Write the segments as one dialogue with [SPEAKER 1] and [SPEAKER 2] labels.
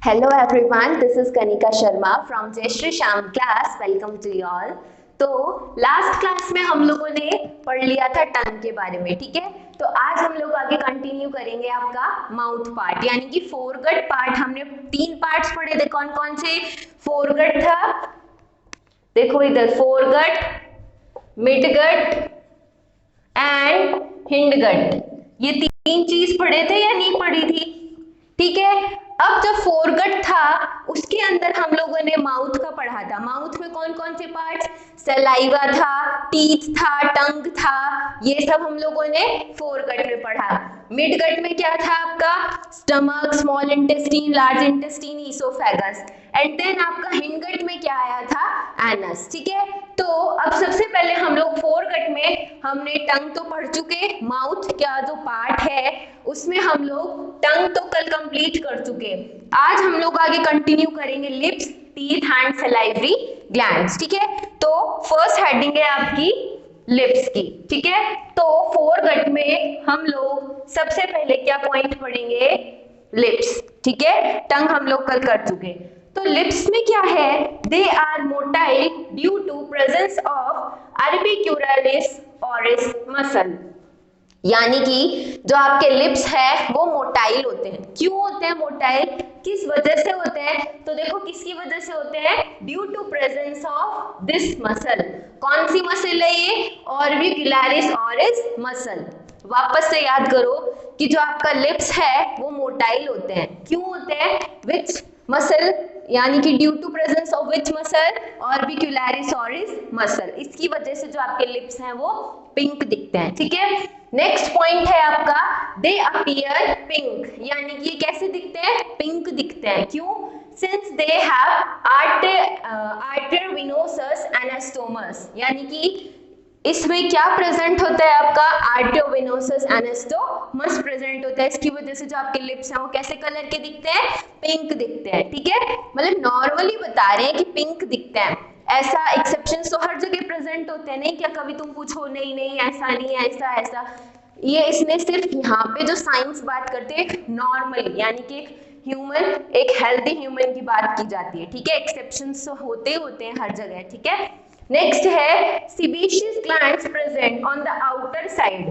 [SPEAKER 1] Hello everyone, this is Kanika Sharma from Jayashree Sham class. Welcome to you all. तो last class में हम लोगों ने पढ़ लिया था टंग के बारे में, ठीक है। तो आज हम लोग आगे कंटिन्यू करेंगे आपका माउथ पार्ट, यानी कि फोरगट पार्ट। हमने 3 पार्ट्स पढ़े थे, कौन कौन से? फोरगट था, देखो इधर, फोरगट, मिडगट एंड हिंडगट। ये 3 चीज पढ़े थे या नहीं पढ़ी थी? ठीक है। अब जब फोरगट था उसके अंदर हम लोगों ने माउथ का पढ़ा था। माउथ में कौन कौन से पार्ट्स? सलाइवा था, टीथ था, टंग था, ये सब हम लोगों ने फोरगट में पढ़ा। मिडगट में क्या था आपका? Stomach, small intestine, large intestine, oesophagus. And then आपका हिंडगट में क्या आया था? एनस, ठीक है। तो अब सबसे पहले हम लोग फोरगट में हमने टंग तो पढ़ चुके, माउथ का जो पार्ट है उसमें हम लोग टंग तो कल कंप्लीट कर चुके। आज हम लोग आगे कंटिन्यू करेंगे lips, teeth and salivary glands, ठीक है। तो फर्स्ट हेडिंग है आपकी लिप्स की, ठीक है। तो फोरगट में हम लोग सबसे पहले क्या पॉइंट पढ़ेंगे? लिप्स, ठीक है। टंग हम लोग कल कर चुके। तो लिप्स में क्या है? They are motile due to presence of orbicularis oris muscle, यानी कि जो आपके लिप्स है वो मोटाइल होते हैं। क्यों होते हैं मोटाइल? किस वजह से होते हैं? तो देखो किसकी वजह से होते हैं? Due to presence of this muscle. कौन सी मसल है ये? Orbicularis oris muscle. वापस से याद करो कि जो आपका लिप्स है वो मोटाइल होते हैं। क्यों होते हैं? विच मसल, यानी कि due to presence of which muscle? Orbicularis oris muscle. इसकी वजह से जो आपके लिप्स हैं वो पिंक दिखते हैं, ठीक है। नेक्स्ट पॉइंट है आपका, दे अपीयर पिंक, यानी कि ये कैसे दिखते हैं? पिंक दिखते हैं। क्यों? सिंस दे हैव आर्टेरियोवेनोसस एनास्टोमस, यानी कि इसमें क्या प्रेजेंट होता है आपका? आर्टेरियोवेनोसस एनास्टोमस प्रेजेंट होता है। इसकी वजह से जो आपके लिप्स हैं वो कैसे कलर के दिखते हैं? पिंक दिखते हैं, ठीक है। मतलब नॉर्मली बता रहे हैं कि पिंक दिखते हैं, ऐसा एक्सेप्शंस तो हर जगह प्रेजेंट होते हैं, नहीं क्या? कभी तुम पूछो नहीं नहीं ऐसा नहीं, ऐसा ऐसा। ये इसने सिर्फ यहाँ पे जो साइंस बात करते हैं नॉर्मल, यानी कि ह्यूमन, एक हेल्दी ह्यूमन की बात की जाती है, ठीक है। एक्सेप्शंस तो होते हैं हर जगह, ठीक है। नेक्स्ट है sebaceous glands present on the outer side.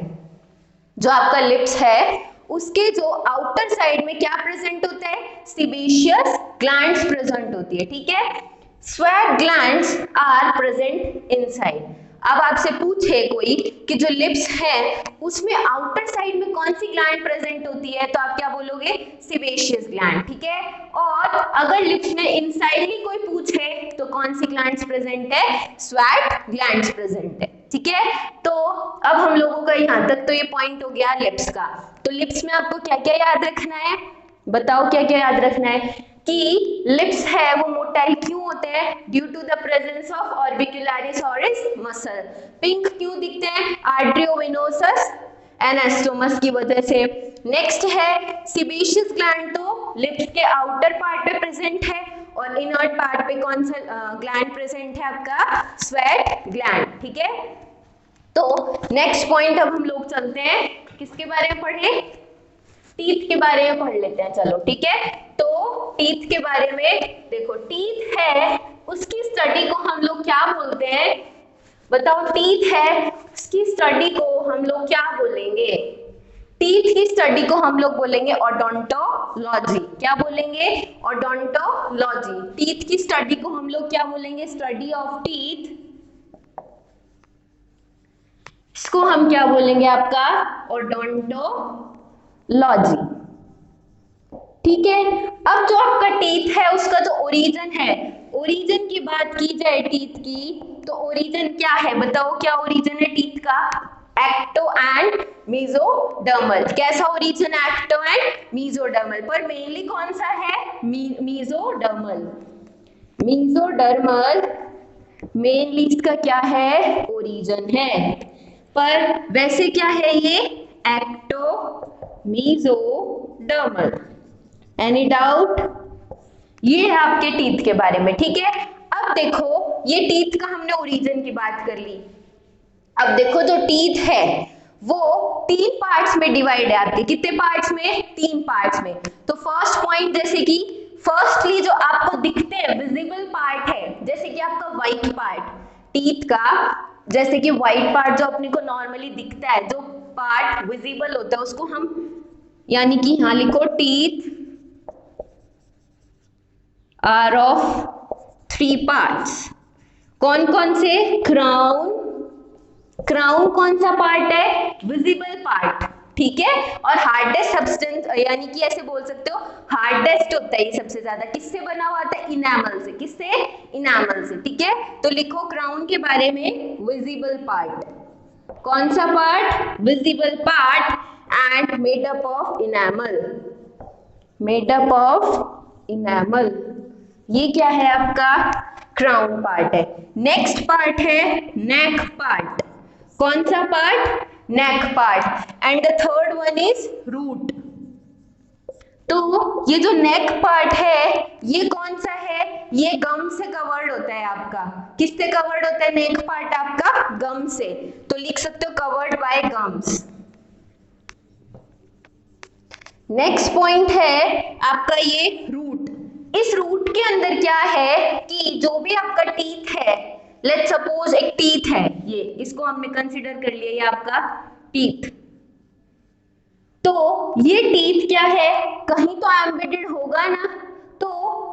[SPEAKER 1] जो आपका लिप्स है उसके जो आउटर साइड में क्या प्रेजेंट होता है? सीबेशियस ग्लैंड्स प्रेजेंट होती है, ठीक है। Sweat glands are present inside. अब आपसे पूछे कोई कि जो लिप्स है उसमें आउटर साइड में कौन सी ग्लैंड प्रेजेंट होती है, तो आप क्या बोलोगे? सीबेशियस ग्लैंड, ठीक है। और अगर लिप्स में इनसाइडली कोई पूछे तो कौन सी ग्लैंड्स प्रेजेंट है? स्वेट ग्लैंड्स प्रेजेंट है, ठीक है। तो अब हम लोगों का यहाँ तक तो ये पॉइंट हो गया लिप्स का। तो लिप्स में आपको क्या क्या याद रखना है? बताओ क्या क्या याद रखना है? कि लिप्स है वो मोटाइल क्यों होते हैं? Due to the presence of orbicularis oris muscle. Pink क्यों दिखते हैं? आर्टेरियोवेनोसस एनास्टोमस की वजह से। नेक्स्ट है सीबेशियस ग्लैंड, तो लिप्स के आउटर पार्ट पे प्रेजेंट है, और इनर पार्ट पे कौन सा ग्लैंड प्रेजेंट है आपका? स्वेट ग्लैंड, ठीक है। तो नेक्स्ट पॉइंट अब हम लोग चलते हैं, किसके बारे में पढ़े? टीथ के बारे में पढ़ लेते हैं, चलो ठीक है। तो टीथ के बारे में देखो, टीथ है उसकी स्टडी को हम लोग क्या बोलते हैं? बताओ, टीथ है उसकी स्टडी को हम लोग क्या बोलेंगे? टीथ की स्टडी को हम लोग बोलेंगे ओडोंटोलॉजी। क्या बोलेंगे? ओडोंटोलॉजी। टीथ की स्टडी को हम लोग क्या बोलेंगे? Study of teeth. इसको हम क्या बोलेंगे आपका? ओडोंटोलॉजी, ठीक है। अब जो आपका टीथ है उसका जो ओरिजिन है, ओरिजिन की बात की जाए टीथ की, तो ओरिजिन क्या है? बताओ क्या ओरिजिन है टीथ का? Ecto and mesodermal. कैसा ओरिजिन? एक्टो एंड मेसोडर्मल, पर मेनली कौन सा है? मेसोडर्मल। मेसोडर्मल मेनली इसका क्या है? ओरिजिन है। पर वैसे क्या है ये? Ecto mesodermal. Any doubt? ये है आपके टीथ के बारे में, ठीक है। अब देखो, ये टीथ का हमने ओरिजिन की बात कर ली। अब देखो, जो टीथ है वो 3 पार्ट्स में डिवाइड है आपके। कितने पार्ट्स में? 3 पार्ट्स में। तो फर्स्ट पॉइंट, जैसे कि फर्स्टली जो आपको दिखते हैं विजिबल पार्ट है, जैसे कि आपका व्हाइट पार्ट टीथ का, जैसे कि व्हाइट पार्ट जो अपने को नॉर्मली दिखता है, जो पार्ट विजिबल होता है उसको हम, यानी कि यहां लिखो टीथ आर ऑफ 3 पार्ट्स। कौन कौन से? क्राउन, क्राउन कौन सा पार्ट है? विजिबल पार्ट, ठीक है। और हार्डेस्ट सब्सटेंस, यानी कि ऐसे बोल सकते हो हार्डेस्ट होता है ये सबसे ज्यादा, किससे बना हुआ होता है? इनामल से। किससे? इनामल से, ठीक है। तो लिखो क्राउन के बारे में विजिबल पार्ट, कौन सा part? Visible part, and made up of enamel, made up of enamel. ये क्या है आपका? क्राउन पार्ट है। नेक्स्ट पार्ट है नेक पार्ट, कौन सा part? Neck part. And the third one is root. तो ये जो नेक पार्ट है ये कौन सा है? ये गम से कवर्ड होता है आपका। किससे कवर्ड होता है नेक पार्ट आपका? गम से। तो लिख सकते हो covered by gums. Next point है आपका ये रूट। इस रूट के अंदर क्या है कि जो भी आपका टीथ है, लेट्स सपोज एक टीथ है, ये इसको हमने कंसीडर कर लिया, ये आपका टीथ। तो ये टीथ क्या है? कहीं तो एम्बेडेड होगा ना। तो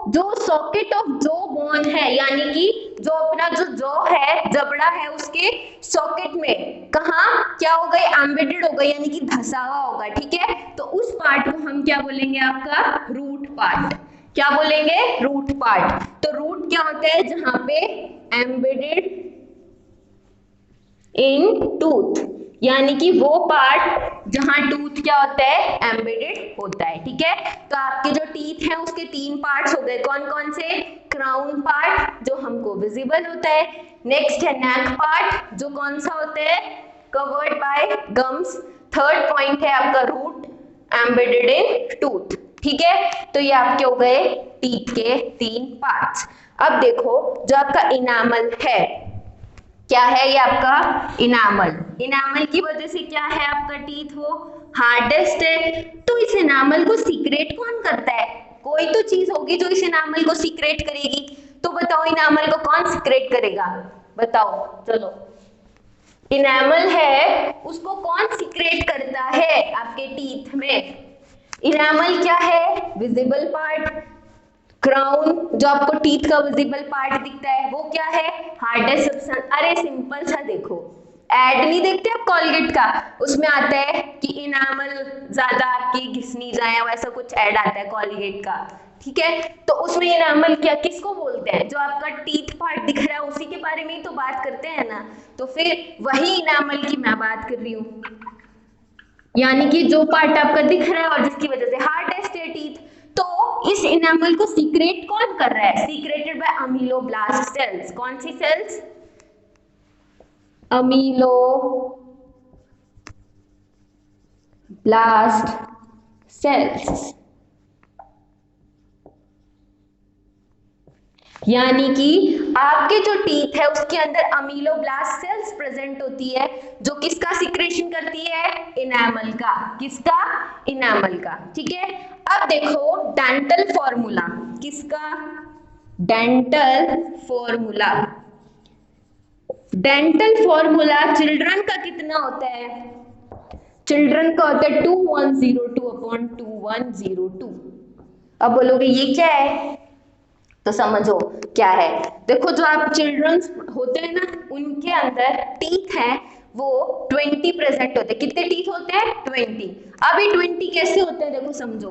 [SPEAKER 1] जो सॉकेट ऑफ जॉ बोन है, यानी कि जो अपना जो जॉ है, जबड़ा है, उसके सॉकेट में कहाँ क्या होगा? एम्बेडेड होगा, यानी कि धसा हुआ होगा, ठीक है। तो उस पार्ट को हम क्या बोलेंगे? आपका रूट पार्ट। क्या बोलेंगे? Root part. तो रूट क्या होता है? जहां पे एम्बेडेड इन टूथ, यानी कि वो पार्ट जहां टूथ क्या होता है? एम्बेडेड होता है, ठीक है। तो आपके जो टीथ हैं उसके 3 पार्ट्स हो गए, कौन कौन से? क्राउन पार्ट जो हमको विजिबल होता है, नेक्स्ट है नेक पार्ट जो कौन सा होता है? Covered by gums, third point है आपका रूट एम्बेडेड इन टूथ, ठीक है। तो ये आपके हो गए टीथ के 3 पार्ट्स। अब देखो जो आपका इनामल है, क्या है ये आपका? इनामल। इनामल की वजह से क्या है आपका टीथ? वो हार्डेस्ट है। तो इस इनामल को सीक्रेट कौन करता है? कोई तो चीज होगी जो इस इनामल को सीक्रेट करेगी। तो बताओ इनामल को कौन सीक्रेट करेगा? बताओ चलो। इनामल है उसको कौन सीक्रेट करता है आपके टीथ में? इनामल क्या है? Visible part. क्राउन जो आपको टीथ का विजिबल पार्ट दिखता है वो क्या है? Hardest substance. अरे सिंपल सा देखो, एड नहीं देखते आप कॉलगेट का, उसमें आता है कि इनामल ज्यादा आपकी घिस नहीं जाए, वैसा कुछ ऐड आता है कॉलगेट का, ठीक है। तो उसमें इनामल क्या किसको बोलते हैं? जो आपका टीथ पार्ट दिख रहा है उसी के बारे में ही तो बात करते हैं ना। तो फिर वही इनामल की मैं बात कर रही हूँ, यानी कि जो पार्ट आपका दिख रहा है और जिसकी वजह से हार्डेस्ट है टीथ। तो इस इनामल को सीक्रेट कौन कर रहा है? Secreted by ameloblast cells. कौन सी सेल्स? Ameloblast sales. यानी कि आपके जो टीथ है उसके अंदर अमीलोब्लास्ट सेल्स प्रेजेंट होती है, जो किसका सिक्रेशन करती है? इनामल का। किसका? इनामल का, ठीक है। अब देखो डेंटल फॉर्मूला, किसका? Dental formula. Dental formula children का कितना होता है? चिल्ड्रन का होता है 2102/2102। अब बोलोगे ये क्या है? तो समझो क्या है। देखो जो आप चिल्ड्रंस होते हैं ना, उनके अंदर टीथ है वो 20 प्रेजेंट होते हैं। कितने टीथ होते हैं? 20। अब ये 20 कैसे होते हैं देखो समझो,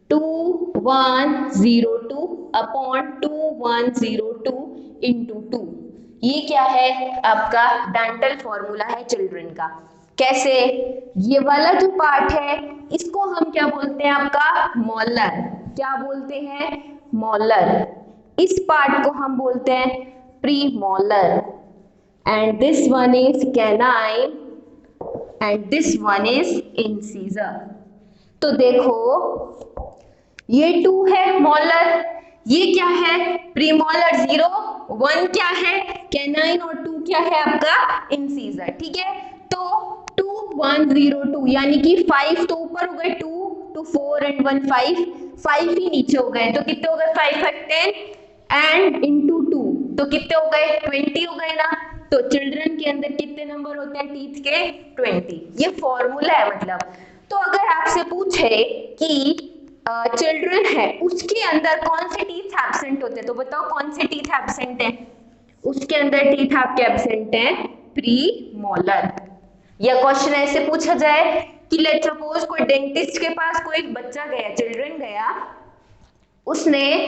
[SPEAKER 1] 2102/2102 इंटू 2। ये क्या है? आपका डेंटल फॉर्मूला है चिल्ड्रन का। कैसे? ये वाला जो पार्ट है इसको हम क्या बोलते हैं? आपका मोलर। क्या बोलते हैं? मोलर। इस पार्ट को हम बोलते हैं premolar, and this one is canine and this one is incisor. तो देखो ये 2 है मोलर, ये क्या है? प्रीमोलर। 0 1 क्या है? कैनाइन, और 2 क्या है? आपका इंसीजर, ठीक है। तो 2102 यानी कि 5 तो ऊपर हो गए, 2 2 4 एंड 1 5, 5 ही नीचे हो गए, तो कितने हो गए 5 5 10 एंड इंटू 2 तो कितने हो गए 20 हो गए ना। तो चिल्ड्रन के अंदर कितने नंबर होते हैं टीथ के 20, ये फॉर्मूला है मतलब। तो अगर आपसे पूछे कि चिल्ड्रन है उसके अंदर कौन से टीथ एब्सेंट होते हैं, तो बताओ कौन से टीथ एब्सेंट है। उसके अंदर टीथ आपके एब्सेंट है प्री मोलर। या क्वेश्चन ऐसे पूछा जाए कि लेट्स सपोज कोई डेंटिस्ट के पास कोई बच्चा गया, चिल्ड्रन गया, उसने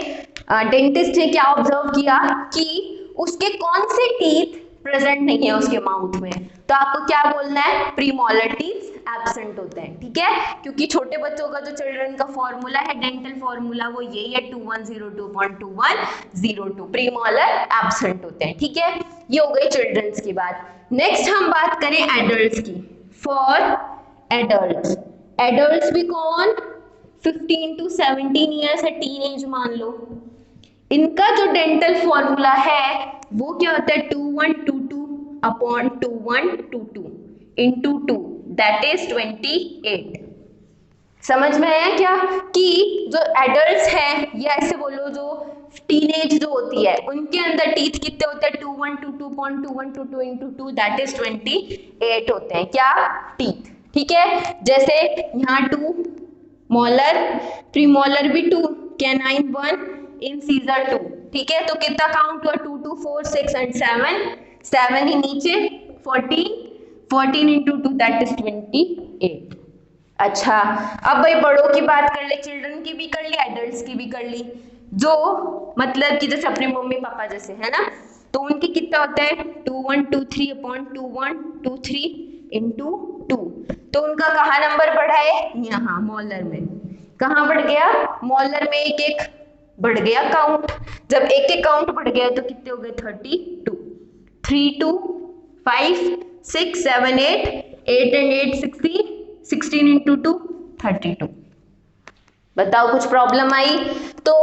[SPEAKER 1] डेंटिस्ट ने क्या ऑब्जर्व किया कि उसके कौन से टीथ प्रेजेंट नहीं है उसके माउथ में, तो आपको क्या बोलना है प्रीमोलर टीथ एब्सेंट होते हैं, ठीक है। क्योंकि छोटे बच्चों का जो चिल्ड्रन का फॉर्मूला है डेंटल फॉर्मूला वो यही है 2102.2102 प्रीमोलर एब्सेंट होते हैं, ठीक है। ये हो गई चिल्ड्रंस की बात। नेक्स्ट हम बात करें एडल्ट्स की। फॉर एडल्ट्स, एडल्ट्स भी कौन 15 to 17 ईयर्स है, टीनेज मान लो, इनका जो डेंटल फॉर्मूला है वो क्या होता है 2122/2122 into 2 दैट इज 28। समझ में आया क्या कि जो एडल्ट्स हैं या ऐसे बोलो जो टीनेज जो होती है उनके अंदर टीथ कितने होते हैं 2122.2122 into 2 दैट इज 28 होते हैं क्या टीथ, ठीक है। जैसे यहाँ 2 मोलर, प्रीमोलर भी 2, कैनाइन 1, इंसीजर 2, ठीक है। तो कितना काउंट हुआ 2 2 4 6 एंड 7 ही नीचे 14 into 2 दैट इज 28। अच्छा अब भाई बड़ों की बात कर ले, चिल्ड्रन की भी कर ली एडल्ट्स की भी कर ली, जो मतलब कि जैसे अपने मम्मी पापा जैसे है ना, तो उनके कितना होता है 2123/2123 into 2। तो उनका कहाँ नंबर बढ़ा है यहाँ मोलर में, कहाँ बढ़ गया मोलर में, एक एक बढ़ गया काउंट। जब एक एक काउंट बढ़ गया तो कितने हो गए 32, 3 2 5 6 7 8 8 and 8 16 16 into 2 32। बताओ कुछ प्रॉब्लम आई। तो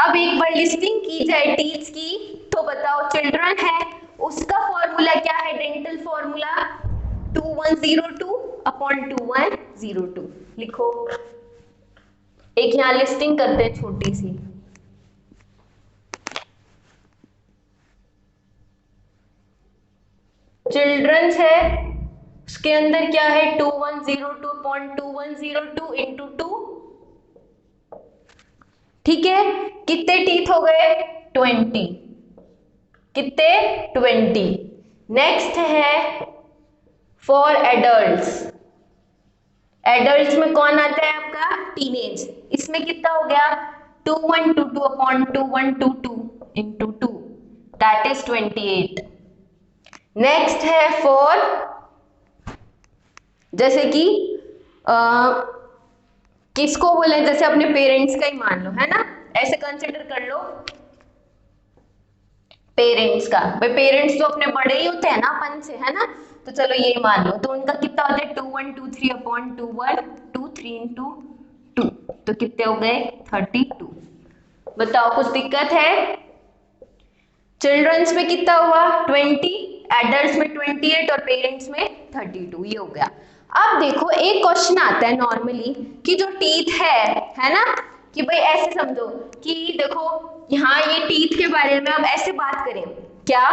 [SPEAKER 1] अब एक बार लिस्टिंग की जाए टीथ्स की, तो बताओ चिल्ड्रन है उसका फॉर्मूला क्या है डेंटल फॉर्मूला 2102/2102 लिखो। एक यहाँ लिस्टिंग करते हैं छोटी सी। चिल्ड्रंस है उसके अंदर क्या है 2102.2102 into 2, ठीक है। कितने टीथ हो गए 20, कितने 20। नेक्स्ट है फॉर एडल्ट्स, एडल्ट्स में कौन आता है आपका टीनेज, इसमें कितना हो गया 2122/2122 into 2 दैट इज 28। नेक्स्ट है फॉर जैसे कि किसको बोले, जैसे अपने पेरेंट्स का ही मान लो है ना, ऐसे कंसिडर कर लो पेरेंट्स का, भाई पेरेंट्स तो अपने बड़े ही होते हैं ना अपन से है ना, तो चलो ये मान लो। तो उनका कितना होता है 2123/2123 into 2, तो कितने हो गए 32। बताओ कुछ दिक्कत है। चिल्ड्रंस में कितना हुआ 20, एडल्ट्स में 28 और पेरेंट्स में 32, ये हो गया। अब देखो एक क्वेश्चन आता है नॉर्मली कि जो टीथ है ना, कि भाई ऐसे समझो कि देखो यहाँ ये टीथ के बारे में अब ऐसे बात करें क्या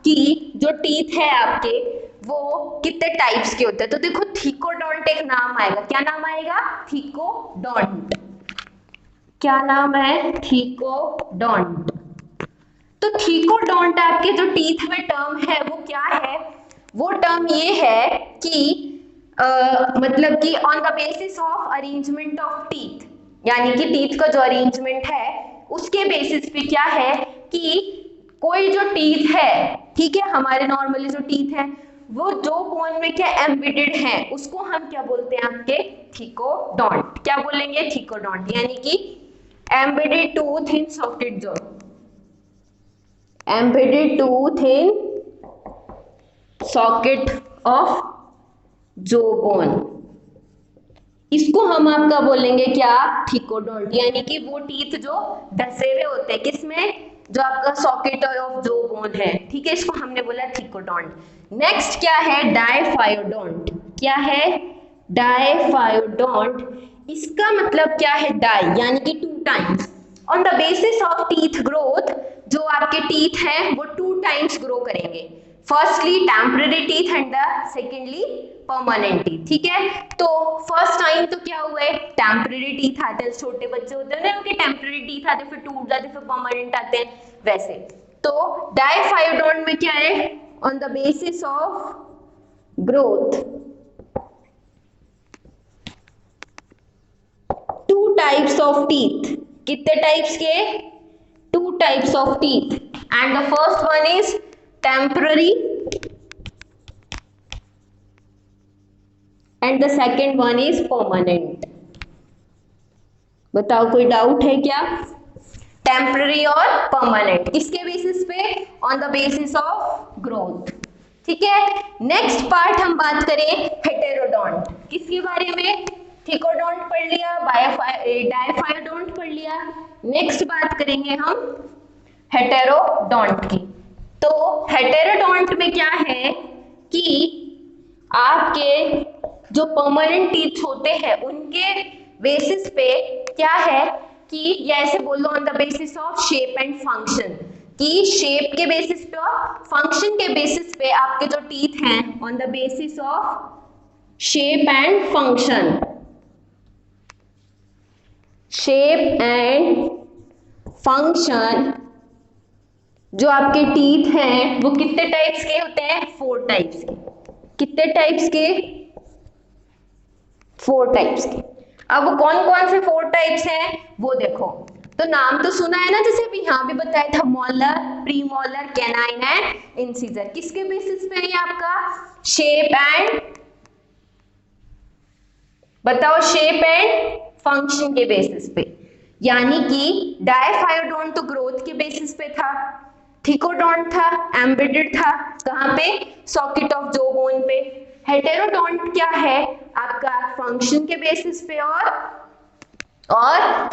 [SPEAKER 1] कि जो टीथ है आपके वो कितने टाइप्स के होते हैं। तो देखो थीकोडोंट एक नाम आएगा, क्या नाम आएगा थीकोडोंट, क्या नाम है थीकोडोंट। तो थीकोडोंट आपके जो टीथ में टर्म है वो क्या है, वो टर्म ये है कि मतलब कि on the basis of arrangement of teeth, यानी कि टीथ का जो अरेंजमेंट है उसके बेसिस पे क्या है कि कोई जो टीथ है, ठीक है, हमारे नॉर्मली जो टीथ है वो जो बोन में क्या एम्बेडेड है उसको हम क्या बोलते हैं आपके थीकोडोंट, क्या बोलेंगे थीकोडोंट, यानी कि एम्बेडेड टूथ इन सॉकेट जो, embedded tooth in socket of जो बोन, इसको हम आपका बोलेंगे क्या थीकोडोंट, यानी कि वो टीथ जो धसे हुए होते हैं किसमें, जो आपका सॉकेट ऑफ जो बोन है, ठीक है, इसको हमने बोला थीकोडोंट। नेक्स्ट क्या है डायफायोडोंट, क्या है डायफायोडोंट, इसका मतलब क्या है, डाई, यानी कि 2 times. On the basis of teeth growth, जो आपके टीथ हैं वो 2 टाइम्स ग्रो करेंगे। Firstly temporary teeth and the secondly permanent teeth. ठीक है, तो फर्स्ट टाइम तो क्या हुआ है, टेम्पररी टीथ आते हैं, छोटे बच्चे होते हैं ना उनके टेम्पररी टीथ आते हैं, फिर टूट जाते हैं, फिर परमानेंट आते हैं, वैसे। तो डाइफायोडोंट में क्या है, on the basis of growth 2 types of teeth. कितने टाइप्स के, 2 types of teeth, and the first one is temporary and the second one is permanent. बताओ कोई डाउट है क्या, टेम्पररी और परमानेंट किसके बेसिस पे, on the basis of growth. ठीक है, नेक्स्ट पार्ट हम बात करें हेटेरोडोंट, किसके बारे में, थिकोडोंट पढ़ लिया, डाइफायोडोंट पढ़ लिया, नेक्स्ट बात करेंगे हम हेटेरोडोंट की। तो हेटेरोडोंट में क्या है कि आपके जो परमानेंट टीथ होते हैं उनके बेसिस पे क्या है कि, या ऐसे बोल लो on the basis of shape and function, कि शेप के बेसिस पे और फंक्शन के बेसिस पे आपके जो टीथ हैं, on the basis of shape and function, shape and function, जो आपके टीथ हैं वो कितने टाइप्स के होते हैं, 4 टाइप्स के। कितने टाइप्स के, 4 टाइप्स के। अब वो कौन कौन से 4 टाइप्स हैं वो देखो, तो नाम तो सुना है ना, जैसे अभी यहाँ भी बताया था, molar, premolar, canine and incisor. किसके बेसिस पे है आपका, शेप एंड, बताओ, शेप एंड फंक्शन के बेसिस पे। यानी कि डाइफायोडोंट तो ग्रोथ के बेसिस पे था, थिकोडोंट था एम्बेडेड था कहाँ पे, सॉकेट ऑफ जॉ बोन पे। हेटेरोडोंट क्या है आपका, फंक्शन के बेसिस पे और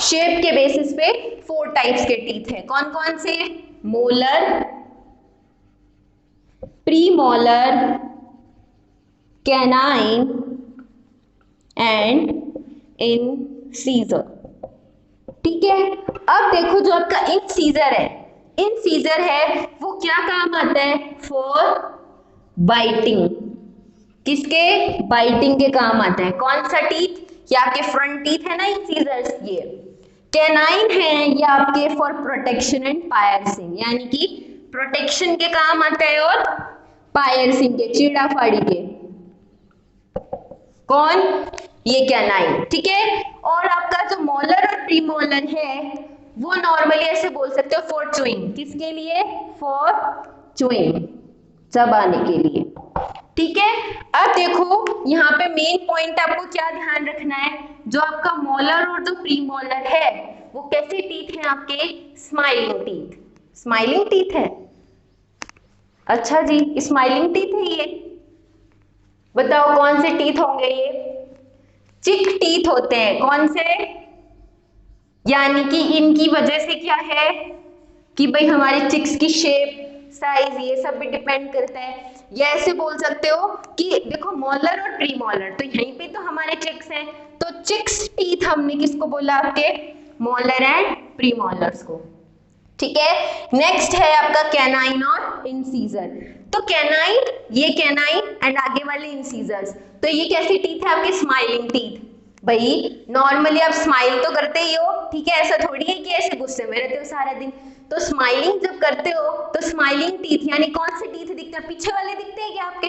[SPEAKER 1] शेप के बेसिस पे। 4 टाइप्स के टीथ है, कौन कौन से, molar, premolar, canine and incisor. ठीक है, अब देखो जो आपका इंसिजर है, इंसिजर है वो क्या काम आता है, फॉर बाइटिंग। किसके, बाइटिंग के काम आता है। कौन सा टीथ, या आपके फ्रंट टीथ है ना इंसिजर्स, ये। कैनाइन है ये आपके फॉर प्रोटेक्शन एंड पायर्सिंग, यानी कि प्रोटेक्शन के काम आता है, और पायर्सिंग के, चीड़ा फाड़ी के। कौन, ये कैनाइन। ठीक है, और आपका जो मोलर और प्रीमोलर है वो नॉर्मली ऐसे बोल सकते हो फॉर च्यूइंग। किसके लिए, फॉर च्यूइंग, चबाने के लिए। ठीक है, अब देखो यहाँ पे मेन पॉइंट आपको क्या ध्यान रखना है, जो आपका मोलर और जो प्रीमोलर है वो कैसे टीथ हैं आपके, स्माइलिंग टीथ। स्माइलिंग टीथ है, अच्छा जी, स्माइलिंग टीथ है ये। बताओ कौन से टीथ होंगे ये, चिक टीथ होते हैं। कौन से, यानी कि इनकी वजह से क्या है कि भाई हमारे चिक्स की शेप, साइज, ये सब भी डिपेंड करता है। या ऐसे बोल सकते हो कि देखो मोलर और प्रीमोलर, तो यहीं पे तो हमारे चिक्स हैं, तो चिक्स टीथ हमने किसको बोला, आपके मोलर एंड प्रीमोलर्स को। ठीक है, नेक्स्ट है आपका कैनाइन और इंसीजर। तो कैनाइन, ये कैनाइन एंड आगे वाले इंसीजर्स, तो ये कैसी टीथ है आपके, स्माइलिंग टीथ। भाई नॉर्मली आप स्माइल तो करते ही हो, ठीक है, ऐसा थोड़ी है कि ऐसे गुस्से में रहते हो सारा दिन। तो स्माइलिंग जब करते हो तो स्माइलिंग टीथ, यानी कौन से टीथ दिखते हैं, पीछे वाले दिखते हैं क्या आपके।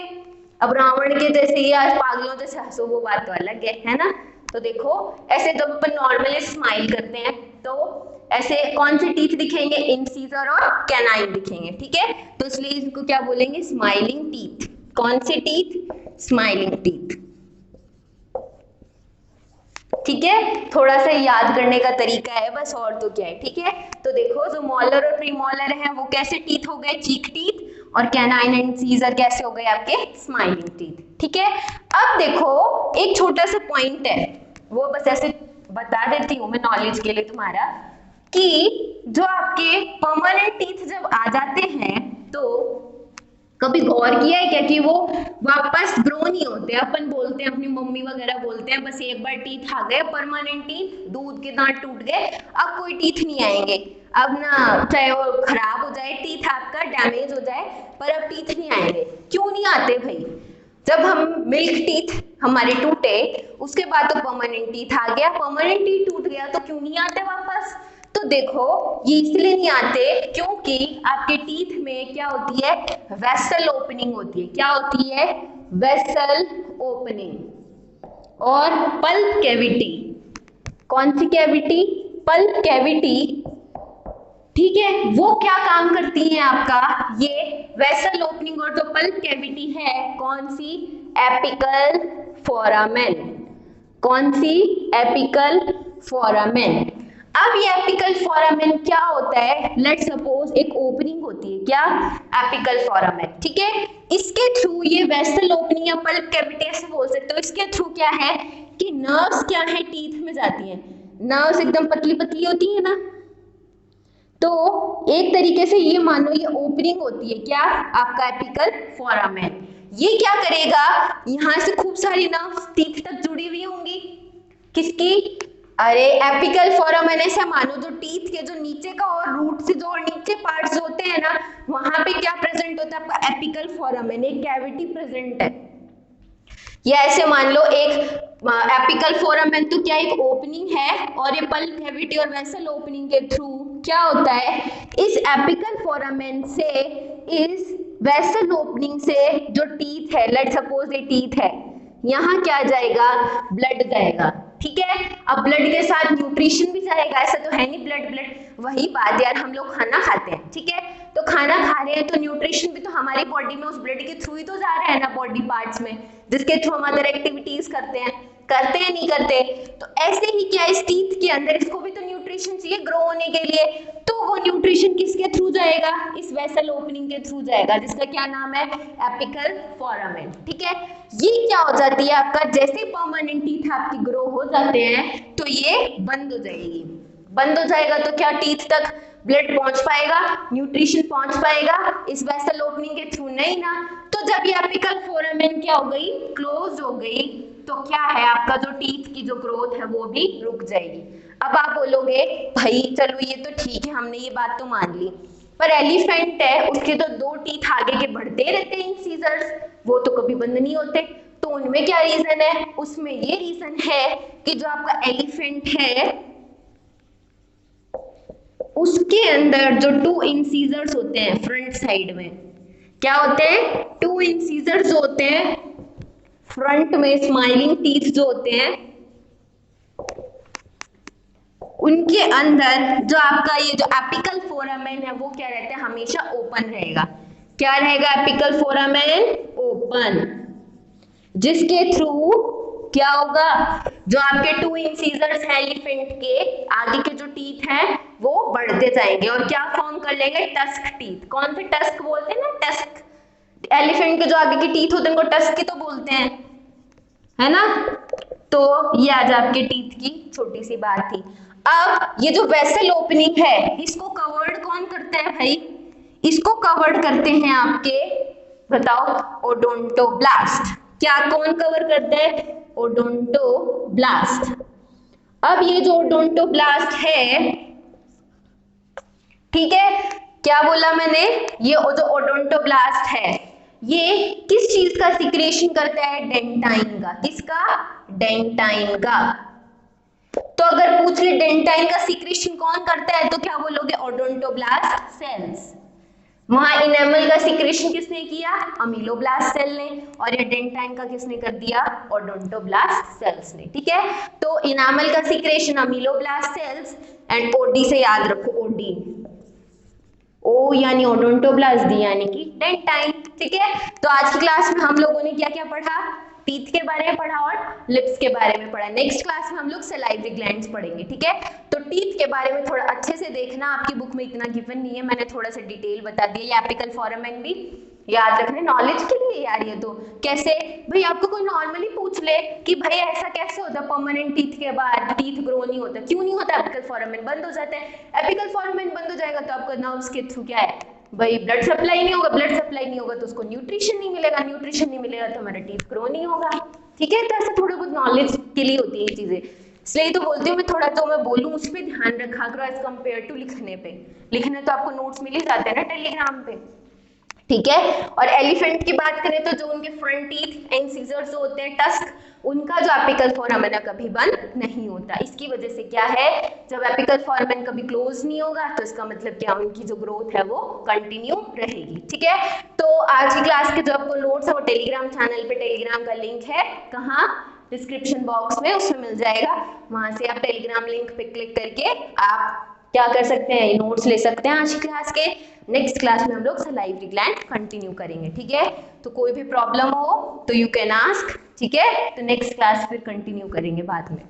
[SPEAKER 1] अब रावण के जैसे या पागलों जैसे हंसो वो बात तो अलग है ना। तो देखो ऐसे जब अपन नॉर्मली स्माइल करते हैं तो ऐसे कौन से टीथ दिखेंगे, इंसीजर और कैनाइन दिखेंगे। ठीक है, तो इसलिए इसको क्या बोलेंगे, स्माइलिंग टीथ। कौन से टीथ, स्माइलिंग टीथ। ठीक है, थोड़ा सा याद करने का तरीका है बस, और तो क्या है। ठीक है, तो देखो जो मोलर और प्रीमोलर है वो कैसे टीथ हो गए, चीक टीथ, और कैनाइन एंड इंसीजर कैसे हो गए आपके, स्माइलिंग टीथ। ठीक है, अब देखो एक छोटा सा पॉइंट है, वो बस ऐसे बता देती हूँ मैं नॉलेज के लिए तुम्हारा, कि जो आपके परमानेंट टीथ जब आ जाते हैं तो कभी गौर किया है क्या कि वो वापस ग्रो नहीं होते? अपन बोलते हैं, अपनी मम्मी वगैरह बोलते हैं, बस एक बार टीथ आ गए, परमानेंट टीथ, दूध के दांत टूट गए, अब कोई टीथ नहीं आएंगे। अब ना, चाहे वो खराब हो जाए टीथ, आपका डैमेज हो जाए, पर अब टीथ नहीं आएंगे। क्यों नहीं आते भाई? जब हम मिल्क टीथ हमारे टूटे, उसके बाद तो परमानेंट टीथ आ गया, परमानेंट टीथ टूट गया तो क्यों नहीं आते वापस? तो देखो, ये इसलिए नहीं आते क्योंकि आपके टीथ में क्या होती है? वेसल ओपनिंग होती है। क्या होती है? Vessel opening. और पल्प कैविटी, कौन सी कैविटी? पल्प कैविटी, ठीक है। वो क्या काम करती है आपका? ये वेसल ओपनिंग और जो पल्प कैविटी है, कौन सी? Apical foramen. कौन सी? Apical foramen. अब ये एपिकल फोरामेन क्या होता है? लेट्स सपोज एक ओपनिंग होती है, क्या? एपिकल फोरामेन, ठीक है। इसके थ्रू ये वेसल ओपनिंग या पल्प कैविटी ऐसे बोल सकते हो, इसके थ्रू क्या है कि नर्व्स क्या है? टीथ में जाती हैं। नर्व्स एकदम पतली पतली होती है ना, तो एक तरीके से ये मानो ये ओपनिंग होती है, क्या? आपका एपिकल फोरामेन। ये क्या करेगा? यहां से खूब सारी नर्व्स टीथ तक जुड़ी हुई होंगी। किसकी? अरे एपिकल फोरामेन ऐसा मानो जो टीथ के जो नीचे का और रूट से जो और नीचे पार्ट्स होते हैं ना, वहां पे क्या प्रेजेंट होता है? आपका एपिकल फोरामेन, एक कैविटी प्रेजेंट है। या ऐसे मान लो एक एपिकल फोरामेन तो क्या एक ओपनिंग है, और ये पल्प कैविटी और वेसल ओपनिंग के थ्रू क्या होता है? इस एपिकल फोरामेन से, इस वेसल ओपनिंग से जो टीथ है, लेट्स सपोज ये टीथ है, यहाँ क्या जाएगा? ब्लड जाएगा, ठीक है। अब ब्लड के साथ न्यूट्रिशन भी जाएगा, ऐसा तो है नहीं ब्लड ब्लड, वही बात यार, हम लोग खाना खाते हैं, ठीक है, तो खाना खा रहे हैं तो न्यूट्रिशन भी तो हमारी बॉडी में उस ब्लड के थ्रू ही तो जा रहा है ना, बॉडी पार्ट्स में, जिसके थ्रू हम अदर एक्टिविटीज करते हैं नहीं करते? तो ऐसे ही क्या इस टीथ के अंदर इसको भी तो न्यूट्रिशन चाहिए ग्रो होने के लिए, तो वो न्यूट्रिशन किसके थ्रू जाएगा? इस वेसल ओपनिंग के थ्रू जाएगा, जिसका क्या नाम है? एपिकल फोरामेन, ठीक है। ये क्या हो जाती है आपका? जैसे परमानेंट टीथ आपकी ग्रो हो जाते हैं तो ये बंद हो जाएगी। बंद हो जाएगा तो क्या टीथ तक ब्लड पहुंच पाएगा, न्यूट्रिशन पहुंच पाएगा? इस वेसल ओपनिंग के थ्रू नहीं ना। तो जब ये एपिकल फोरामेन क्या हो गई? क्लोज हो गई, तो क्या है आपका जो टीथ की जो ग्रोथ है वो भी रुक जाएगी। अब आप बोलोगे भाई चलो ये तो ठीक है, हमने ये बात तो मान ली, पर एलिफेंट है, उसके तो दो टीथ आगे के बढ़ते रहते हैं इंसीजर्स, वो तो कभी बंद नहीं होते, तो उनमें क्या रीजन है? उसमें ये रीजन है कि जो आपका एलिफेंट है उसके अंदर जो 2 इंसीजर्स होते हैं फ्रंट साइड में, क्या होते हैं? 2 इंसीजर्स होते हैं फ्रंट में, स्माइलिंग टीथ जो होते हैं, उनके अंदर जो आपका ये जो एपिकल फोरामेन है वो क्या रहता है? हमेशा ओपन रहेगा। क्या रहेगा? एपिकल फोरामेन ओपन, जिसके थ्रू क्या होगा? जो आपके 2 इंसीजर्स हैं एलिफेंट के, आगे के जो टीथ हैं वो बढ़ते जाएंगे और क्या फॉर्म कर लेंगे? Tusk teeth. कौन से टस्क बोलते हैं ना? टस्क। एलिफेंट के जो आगे के टीथ होते हैं उनको टस्क ही तो बोलते हैं, है ना। तो ये आज आपके टीथ की छोटी सी बात थी। अब ये जो वेसल ओपनिंग है इसको कवर्ड कौन करता है भाई? इसको कवर्ड करते हैं आपके, बताओ, ओडोंटोब्लास्ट। क्या कौन कवर करता है? ओडोंटोब्लास्ट। अब ये जो ओडोंटोब्लास्ट है, ठीक है, क्या बोला मैंने? ये जो ओडोंटोब्लास्ट है ये किस चीज का सिक्रेशन करता है? डेंटाइन का। किसका? डेंटाइन का। तो अगर पूछ ले डेंटाइन का सिक्रेशन कौन करता है तो क्या बोलोगे? Odontoblast cells. वहां इनेमल का सिक्रेशन किसने किया? अमीलोब्लास्ट सेल ने, और ये डेंटाइन का किसने कर दिया? ओडोंटोब्लास्ट सेल्स ने, ठीक है। तो इनेमल का secretion ameloblast cells, and OD से याद रखो, ओडी, ओ यानी ओडोंटोब्लास्ट, डी यानी कि डेंटाइन, ठीक है। तो आज की क्लास में हम लोगों ने क्या क्या पढ़ा? टीथ के बारे में पढ़ा और लिप्स के बारे में पढ़ा। नेक्स्ट क्लास में हम लोग सलाइवरी ग्लैंड्स पढ़ेंगे, ठीक है। तो टीथ के बारे में थोड़ा अच्छे से देखना, आपकी बुक में इतना गिवन नहीं है, मैंने थोड़ा सा डिटेल बता दिया। ये एपिकल फोरामेन भी याद रखने, नॉलेज के लिए यार। ये तो कैसे भाई, आपको कोई नॉर्मली पूछ ले कि भाई ऐसा कैसे होता है परमानेंट टीथ के बाद टीथ ग्रो नहीं होता? क्यों नहीं होता? एपिकल फोरामेन बंद हो जाता है। एपिकल फोरामेन बंद हो जाएगा तो आपका नर्व्स के थ्रू क्या है? भाई ब्लड सप्लाई नहीं होगा, ब्लड सप्लाई नहीं होगा तो उसको न्यूट्रिशन नहीं मिलेगा, न्यूट्रिशन नहीं मिलेगा तो हमारा टीथ ग्रो नहीं होगा। ठीक है, तो ऐसा थोड़ा बहुत नॉलेज के लिए होती है ये चीजें, इसलिए तो बोलती हूँ मैं थोड़ा तो मैं बोलूँ उस पर ध्यान रखा करो एज कम्पेयर टू लिखने पे। लिखने तो आपको नोट्स मिल ही जाते हैं ना टेलीग्राम पे। ठीक है, और एलिफेंट की बात करें तो जो उनके फ्रंट टीथ एंड सीजर्स जो होते हैं टस्क, उनका जो एपिकल फोरामेन कभी बंद नहीं होता। इसकी वजह से क्या है, जब एपिकल फोरामेन कभी क्लोज नहीं होगा तो इसका मतलब क्या, उनकी जो ग्रोथ है वो कंटिन्यू रहेगी। ठीक है, तो आज की क्लास के जो आपको नोट्स है वो टेलीग्राम चैनल पे, टेलीग्राम का लिंक है कहाँ, डिस्क्रिप्शन बॉक्स में, उसमें मिल जाएगा। वहां से आप टेलीग्राम लिंक पे क्लिक करके आप क्या कर सकते हैं, नोट्स ले सकते हैं आज की क्लास के। नेक्स्ट क्लास में हम लोग सलाइवरी ग्लैंड कंटिन्यू करेंगे। ठीक है, तो कोई भी प्रॉब्लम हो तो यू कैन आस्क। ठीक है, तो नेक्स्ट क्लास फिर कंटिन्यू करेंगे बाद में।